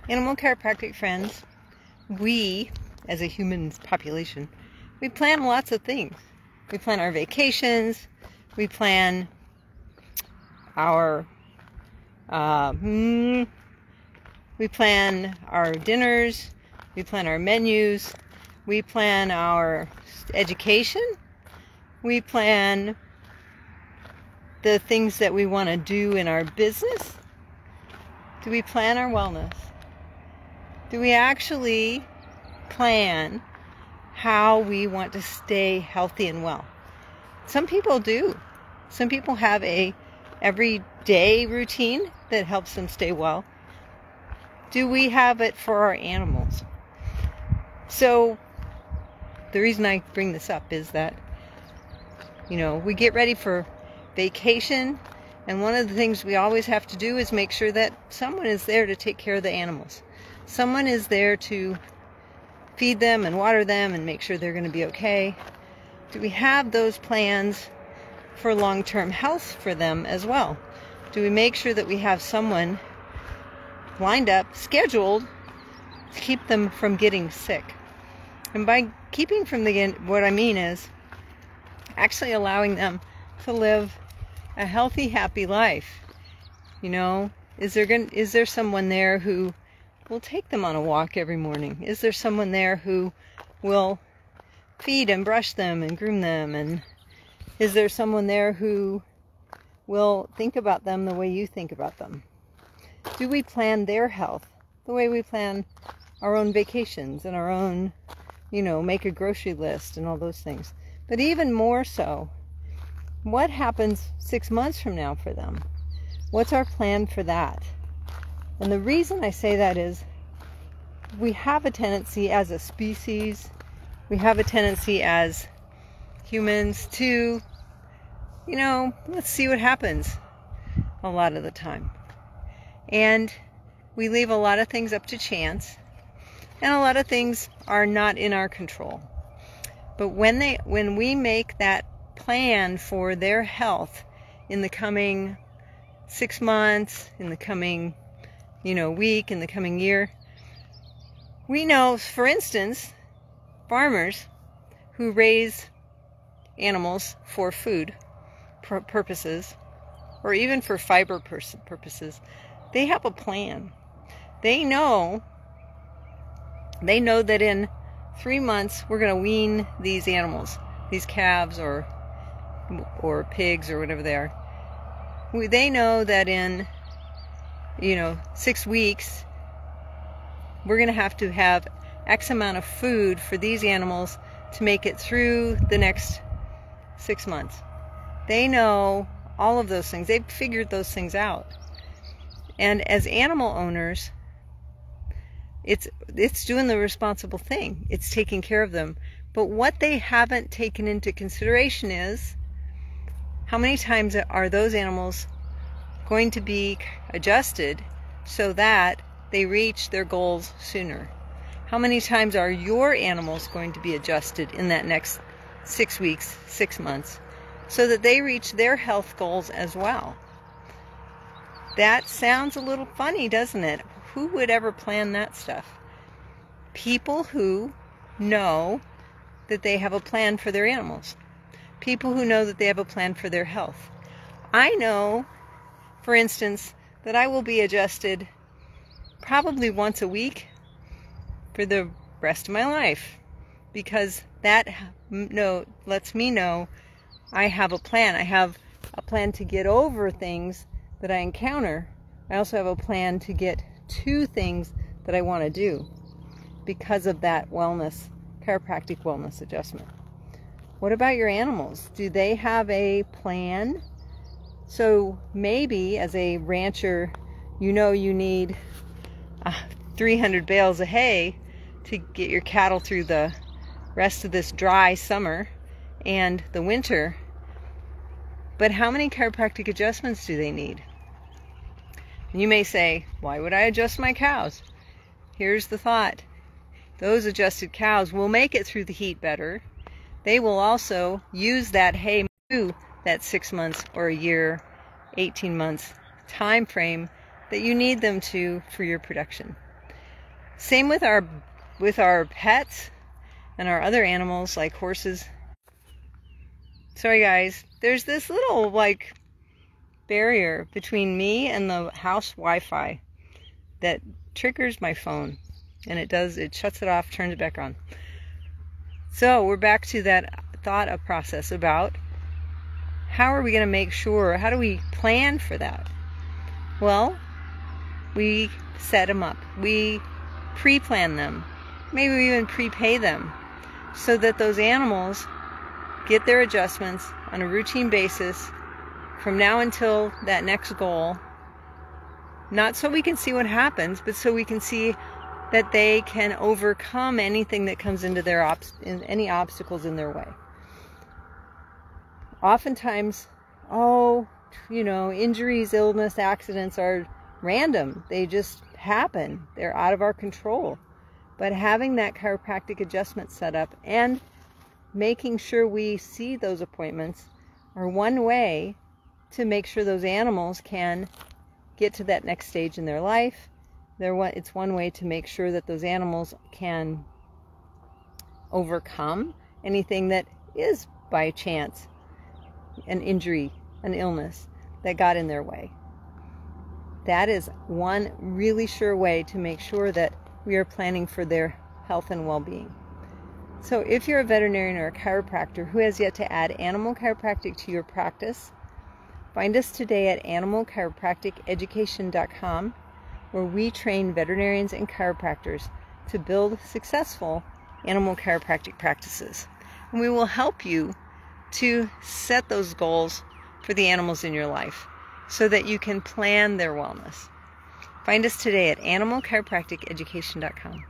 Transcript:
Animal chiropractic friends, we, as a human population, we plan lots of things. We plan our vacations, we plan our we plan our dinners, we plan our menus, we plan our education, we plan the things that we want to do in our business. Do we plan our wellness? Do we actually plan how we want to stay healthy and well? Some people do. Some people have a everyday routine that helps them stay well. Do we have it for our animals? So the reason I bring this up is that, we get ready for vacation, and one of the things we always have to do is make sure that someone is there to take care of the animals. Someone is there to feed them and water them and make sure they're going to be okay. Do we have those plans for long-term health for them as well? Do we make sure that we have someone lined up, scheduled, to keep them from getting sick? And by keeping from what I mean is actually allowing them to live a healthy, happy life. Is there someone there who will take them on a walk every morning? Is there someone there who will feed and brush them and groom them? And is there someone there who will think about them the way you think about them? Do we plan their health the way we plan our own vacations and our own, make a grocery list and all those things? But even more so, what happens 6 months from now for them? What's our plan for that? And the reason I say that is we have a tendency as a species, we have a tendency as humans to, let's see what happens a lot of the time. And we leave a lot of things up to chance, and a lot of things are not in our control. But when we make that plan for their health in the coming 6 months, in the coming week, in the coming year, we know, for instance, farmers who raise animals for food purposes, or even for fiber purposes, they have a plan. They know that in 3 months we're going to wean these animals, these calves or pigs or whatever they are. They know that in 6 weeks we're going to have X amount of food for these animals to make it through the next 6 months. They know all of those things. They've figured those things out. And as animal owners, it's doing the responsible thing. It's taking care of them. But what they haven't taken into consideration is how many times are those animals going to be adjusted so that they reach their goals sooner? How many times are your animals going to be adjusted in that next 6 weeks, 6 months, so that they reach their health goals as well? That sounds a little funny, doesn't it? Who would ever plan that stuff? People who know that they have a plan for their animals. People who know that they have a plan for their health. I know, for instance, that I will be adjusted probably once a week for the rest of my life, because that lets me know I have a plan. I have a plan to get over things that I encounter. I also have a plan to get to things that I want to do because of that chiropractic wellness adjustment. What about your animals? Do they have a plan? So maybe as a rancher, you need 300 bales of hay to get your cattle through the rest of this dry summer and the winter. But how many chiropractic adjustments do they need? You may say, why would I adjust my cows? Here's the thought. Those adjusted cows will make it through the heat better. They will also use that hay through that 6 months or a year, 18 months time frame that you need them to for your production. Same with our pets and our other animals like horses. Sorry guys, there's this little like barrier between me and the house Wi-Fi that triggers my phone, and it shuts it off, turns it back on. So we're back to that thought process about how are we going to make sure, how do we plan for that? Well, we set them up. We pre-plan them. Maybe we even prepay them so that those animals get their adjustments on a routine basis from now until that next goal. Not so we can see what happens, but so we can see that they can overcome anything that comes into their any obstacles in their way. Oftentimes, injuries, illness, accidents are random. They just happen. They're out of our control. But having that chiropractic adjustment set up and making sure we see those appointments are one way to make sure those animals can get to that next stage in their life. It's one way to make sure that those animals can overcome anything that is by chance an injury, an illness that got in their way. That is one really sure way to make sure that we are planning for their health and well-being. So if you're a veterinarian or a chiropractor who has yet to add animal chiropractic to your practice, find us today at animalchiropracticeducation.com, where we train veterinarians and chiropractors to build successful animal chiropractic practices. And we will help you to set those goals for the animals in your life so that you can plan their wellness. Find us today at animalchiropracticeducation.com.